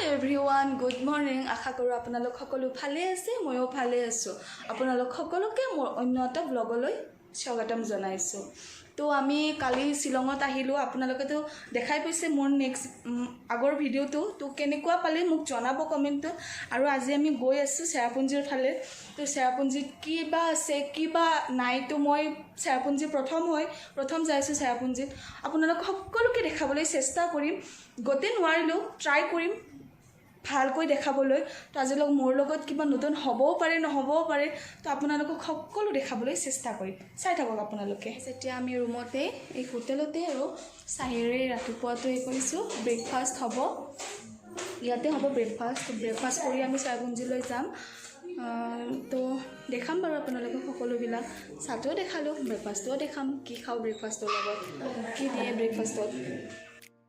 Everyone good morning আশা কৰোঁ আপোনালোক সকলো ভালে আছে ময়ো ভালে আছোঁ আপোনালোক সকলোকে মোৰ অন্য এটা ব্লগলৈ স্বাগতম জনাইছোঁ তো আমি কালি শ্বিলঙত আহিলোঁ আপোনালোকেতো দেখাই পাইছে মোৰ নেক্সট আগৰ ভিডিঅ'টো তো কেনেকুৱা পালে মোক জনাব কমেণ্টত আৰু আজি আমি গৈ আছোঁ চেৰাপুঞ্জীৰ ফালে তো চেৰাপুঞ্জীত কি বা আছে কি বা নাই তো মই চেৰাপুঞ্জী প্ৰথম যাইছোঁ চেৰাপুঞ্জীত আপোনালোক সকলোকে দেখাবলৈ চেষ্টা কৰিম গোটেই নোৱাৰিলোঁ ট্ৰাই কৰিম ভালকৈ দেখাবলৈ তো আজিলৈ মোৰ লগত কিবা নতুন হ'বও পাৰে নহ'বও পাৰে তো আপোনালোকক সকলো দেখাবলৈ চেষ্টা কৰিম চাই থাকক আপোনালোকে যেতিয়া আমি ৰুমতে এই হোটেলতে আৰু চাহেৰে ৰাতিপুৱাটো কৰিছোঁ ব্ৰেকফাষ্ট হ'ব ইয়াতে হ'ব ব্ৰেকফাষ্ট কৰি আমি চেৰাপুঞ্জীলৈ যাম তো দেখাম বাৰু আপোনালোকক সকলোবিলাক চাহটোও দেখালোঁ ব্ৰেকফাষ্টটোও দেখাম কি খাওঁ ব্ৰেকফাষ্টৰ লগত কি দিয়ে ব্ৰেকফাষ্টত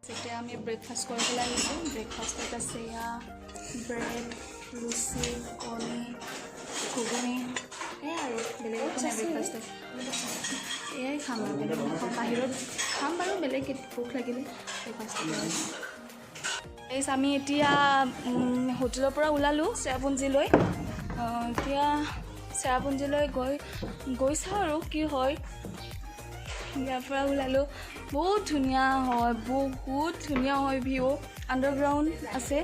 যেতিয়া আমি ব্ৰেকফাষ্ট কৰিবলৈ আহিছোঁ ব্ৰেকফাষ্টত আছে ব্ৰেড লুচি কণী ঘুগুনি এয়াই আৰু বেলেগ একো নাই ব্ৰেকফাষ্টত এয়াই খাম আৰু বেলেগ নাখাওঁ বাহিৰত খাম বাৰু বেলেগ ভোক লাগিলে ব্ৰেকফাষ্টত আমি এতিয়া হোটেলৰ পৰা ওলালোঁ চেৰাপুঞ্জীলৈ এতিয়া চেৰাপুঞ্জীলৈ গৈ চাওঁ আৰু কি হয় ইয়াৰ পৰা ওলালোঁ বহুত ধুনীয়া হয় ভিউ আণ্ডাৰগ্ৰাউণ্ড আছে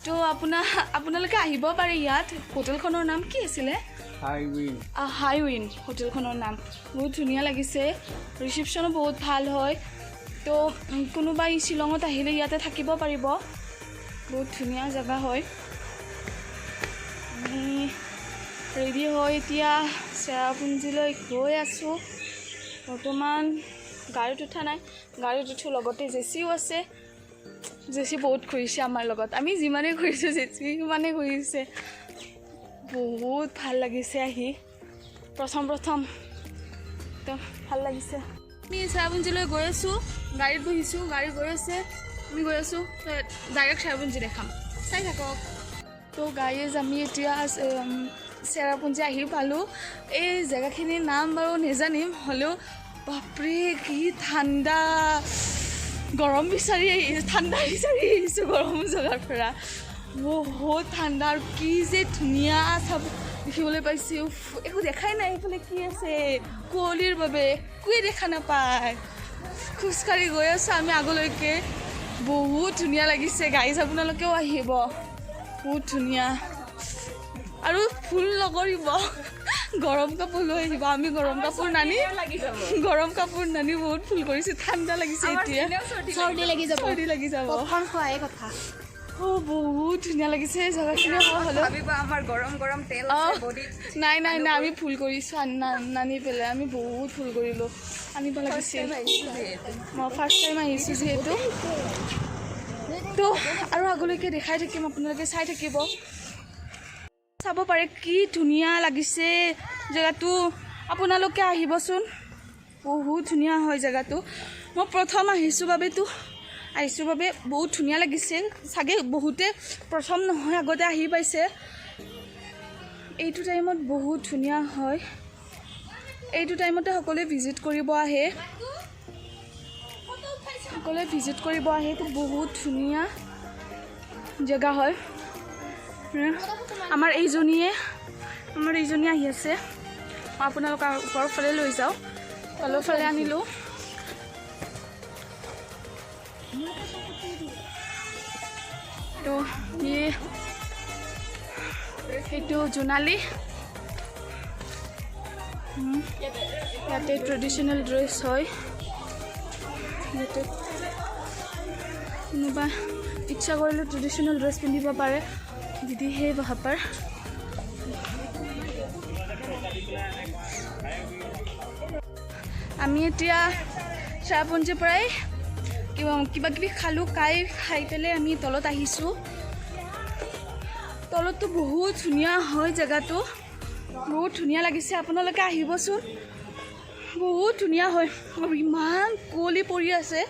তো আপোনালোকে আহিব পাৰে ইয়াত হোটেলখনৰ নাম কি আছিলে হাইউইন হোটেলখনৰ নাম বহুত ধুনীয়া লাগিছে ৰিচিপশ্যনো বহুত ভাল হয় তো কোনোবাই শ্বিলঙত আহিলে ইয়াতে থাকিব পাৰিব বহুত ধুনীয়া জেগা হয় আমি ৰেডি হৈ এতিয়া চেৰাপুঞ্জীলৈ গৈ আছোঁ বৰ্তমান গাড়ীত উঠা নাই গাড়ীত উঠোঁ লগতে জেচিও আছে জেচি বহুত ঘূৰিছে আমাৰ লগত আমি যিমানেই ঘূৰিছোঁ জেচি সিমানেই ঘূৰিছে বহুত ভাল লাগিছে আহি প্ৰথম একদম ভাল লাগিছে আমি চেৰাপুঞ্জীলৈ গৈ আছোঁ গাড়ীত বহিছোঁ গাড়ী গৈ আছে আমি গৈ আছোঁ ডাইৰেক্ট চেৰাপুঞ্জী দেখাম চাই থাকক তো গাড়ীত আমি এতিয়া চেৰাপুঞ্জী আহি পালোঁ এই জেগাখিনিৰ নাম বাৰু নেজানিম হ'লেও বাপৰে কি ঠাণ্ডা ঠাণ্ডা বিচাৰি আহিছোঁ গৰম জেগাৰ পৰা বহুত ঠাণ্ডা আৰু কি যে ধুনীয়া চাব দেখিবলৈ পাইছোঁ একো দেখাই নাই এইফালে কি আছে কুঁৱলীৰ বাবে একোৱে দেখা নাপায় খোজকাঢ়ি গৈ আছোঁ আমি আগলৈকে বহুত ধুনীয়া লাগিছে গাড়ী আপোনালোকেও আহিব বহুত ধুনীয়া আৰু ফুল নকৰিব গৰম কাপোৰ লৈ আহিব আমি গৰম কাপোৰ নানি বহুত ফুল কৰিছোঁ ঠাণ্ডা লাগিছে এতিয়া চৰ্দি লাগি যাব বহুত ধুনীয়া লাগিছে জেগাখিনি হ'লেও নাই আমি ফুল কৰিছোঁ নানি পেলাই আমি বহুত ফুল কৰিলোঁ আনিব লাগিছিল মই ফাৰ্ষ্ট টাইম আহিছোঁ যিহেতু তো আৰু আগলৈকে দেখাই থাকিম আপোনালোকে চাই থাকিব চাব পাৰে কি ধুনীয়া লাগিছে জেগাটো আপোনালোকে আহিবচোন বহুত ধুনীয়া হয় জেগাটো মই প্ৰথম আহিছোঁ বাবে বহুত ধুনীয়া লাগিছে চাগে বহুতে প্ৰথম নহয় আগতে আহি পাইছে এইটো টাইমত বহুত ধুনীয়া হয় এইটো টাইমতে সকলোৱে ভিজিট কৰিব আহে তো বহুত ধুনীয়া জেগা হয় আমাৰ এইজনীয়ে আহি আছে মই আপোনালোক ওপৰৰ ফালে লৈ যাওঁ তলৰ ফালে আনিলোঁ তো সেইটো জোনালী ইয়াতে ট্ৰেডিশ্যনেল ড্ৰেছ হয় ইয়াতে কোনোবা ইচ্ছা কৰিলে ট্ৰেডিশ্যনেল ড্ৰেছ পিন্ধিব পাৰে যদিহে বাহাপাৰ আমি এতিয়া চেৰাপুঞ্জীৰ পৰাই কিবা কিবি খাই পেলাই আমি তলত আহিছোঁ তলততো বহুত ধুনীয়া হয় জেগাটো বহুত ধুনীয়া লাগিছে আপোনালোকে আহিবচোন বহুত ধুনীয়া হয় আৰু ইমান কুঁৱলী পৰি আছে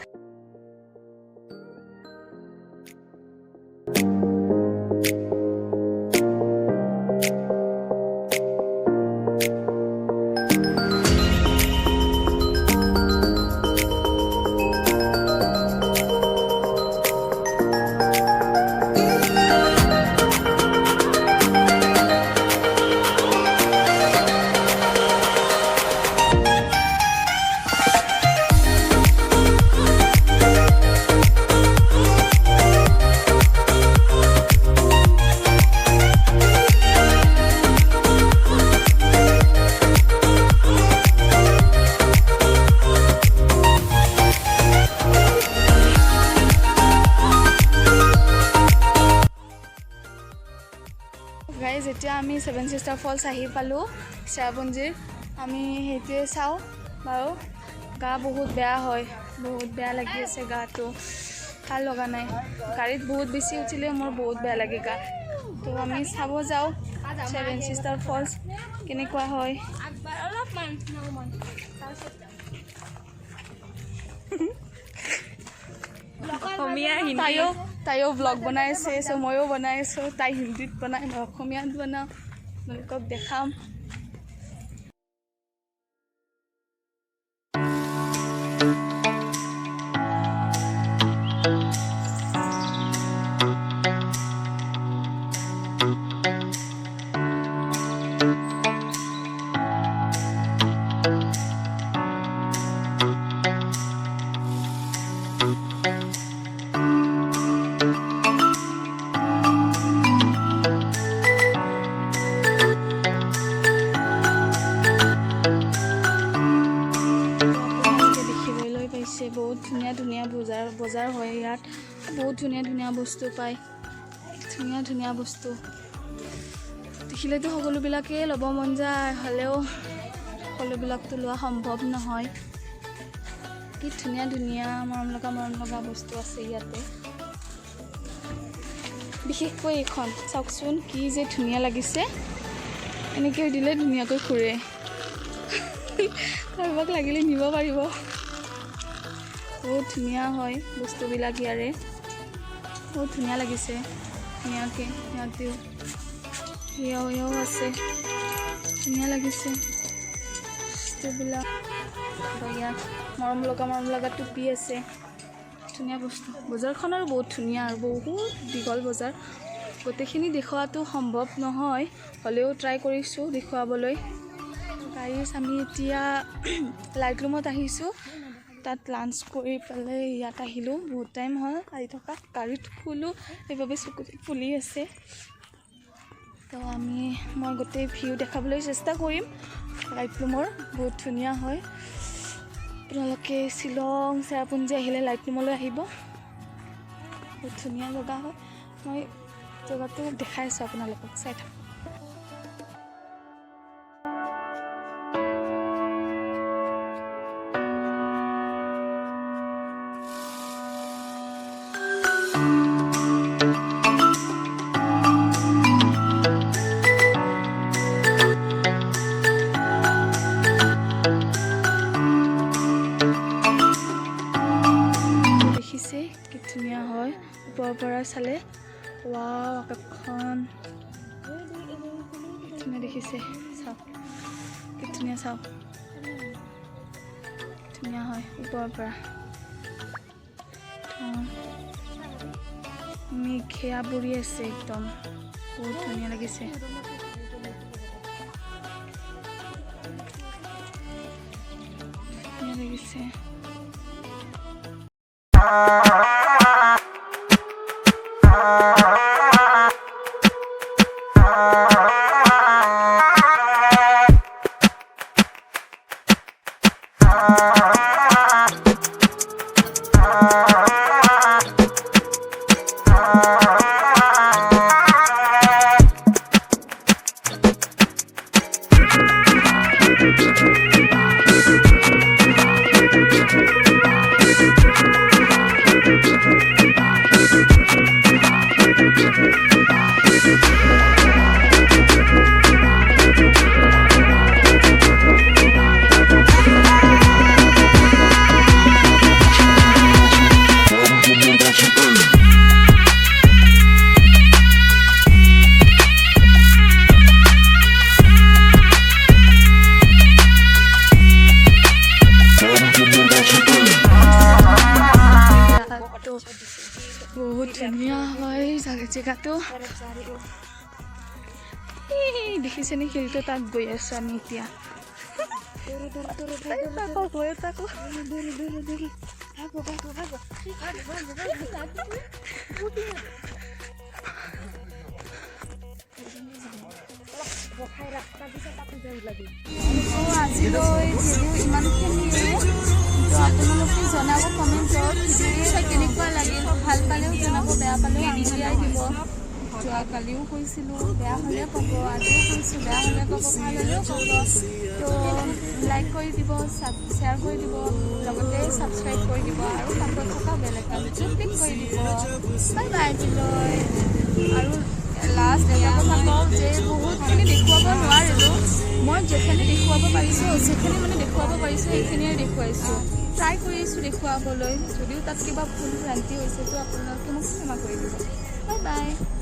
যেতিয়া আমি 7 Sister Falls আহি পালোঁ চেৰাপুঞ্জীৰ আমি সেইটোৱে চাওঁ বাৰু গা বহুত বেয়া হয় বহুত বেয়া লাগি আছে গাটো ভাল লগা নাই গাড়ীত বহুত বেছি উঠিলে মোৰ বহুত বেয়া লাগে গা তো আমি চাব যাওঁ 7 Sister Falls কেনেকুৱা হয় তাইও ব্লগ বনাই আছে চ' ময়ো বনাই আছোঁ তাই হিন্দীত বনাই মই অসমীয়াত বনাওঁ আপোনালোকক দেখাম বহুত ধুনীয়া বজাৰ হয় ইয়াত বহুত ধুনীয়া বস্তু পায় ধুনীয়া বস্তু দেখিলেতো সকলোবিলাকেই ল'ব মন যায় হ'লেও সকলোবিলাকতো লোৱা সম্ভৱ নহয় কি ধুনীয়া মৰম লগা বস্তু আছে ইয়াতে বিশেষকৈ এইখন চাওকচোন কি যে ধুনীয়া লাগিছে এনেকৈ দিলে ধুনীয়াকৈ ঘূৰে কাৰোবাক লাগিলে নিব পাৰিব বহুত ধুনীয়া হয় বস্তুবিলাক ইয়াৰে বহুত ধুনীয়া লাগিছে ধুনীয়াকৈ সিহঁতেও সেয়াও আছে ধুনীয়া লাগিছে বস্তুবিলাক ইয়াত মৰম লগা টুপি আছে ধুনীয়া বস্তু বজাৰখন আৰু বহুত ধুনীয়া আৰু বহুত দীঘল বজাৰ গোটেইখিনি দেখুৱাটো সম্ভৱ নহয় হ'লেও ট্ৰাই কৰিছোঁ দেখুৱাবলৈ গাইজ আমি এতিয়া লাইটলুমত আহিছোঁ তাত লাঞ্চ কৰি পেলাই ইয়াত আহিলোঁ বহুত টাইম হ'ল আহি থকা গাড়ীত শুলোঁ সেইবাবে চকুত ফুলি আছে তো মই গোটেই ভিউ দেখাবলৈ চেষ্টা কৰিম লাইটলুমৰ বহুত ধুনীয়া হয় আপোনালোকে শ্বিলং চেৰাপুঞ্জী আহিলে লাইটলুমলৈ আহিব বহুত ধুনীয়া জেগা হয় মই জেগাটো দেখাই আছোঁ আপোনালোকক চাই থাকক কি ধুনীয়া হয় ওপৰৰ পৰা চালে ৱাও আকাশখন ধুনীয়া দেখিছে চাওক কি ধুনীয়া চাওক ধুনীয়া হয় ওপৰৰ পৰা মেঘেয়া বুৰি আছে একদম বহুত ধুনীয়া লাগিছে ধুনীয়া লাগিছে বহুত ধুনীয়া হয় জেগাটো দেখিছে নে শিলটো তাত গৈ আছো আমি এতিয়া আজিলৈ ইমানখিনিয়ে আপোনালোকে জনাব কমেণ্টত কেনেকুৱা লাগিল ভাল পালেও জনাব বেয়া পালেও আঙুলিয়াই দিব যোৱাকালিও কৈছিলোঁ বেয়া হ'লে ক'ব, আজিও কৈছোঁ বেয়া হ'লে ক'ব, ভাল হ'লেও ক'ব। তো লাইক কৰি দিব, শ্বেয়াৰ কৰি দিব, লগতে ছাবস্ক্ৰাইব কৰি দিব আৰু কাষত থকা বেল আইকনটো ক্লিক কৰি দিব। বাই বাই আজিলৈ। আৰু লাষ্ট এটা কথা কওঁ যে বহুতখিনি দেখুৱাব নোৱাৰিলোঁ, মই যেইখিনি দেখুৱাব পাৰিছোঁ যিখিনি মানে দেখুৱাব পাৰিছোঁ সেইখিনিয়ে দেখুৱাইছোঁ, ট্ৰাই কৰিছোঁ দেখুৱাবলৈ। যদিও তাত কিবা ভুল ভ্ৰান্তি হৈছে তো আপোনালোকে মোক ক্ষমা কৰি দিব। Bye bye.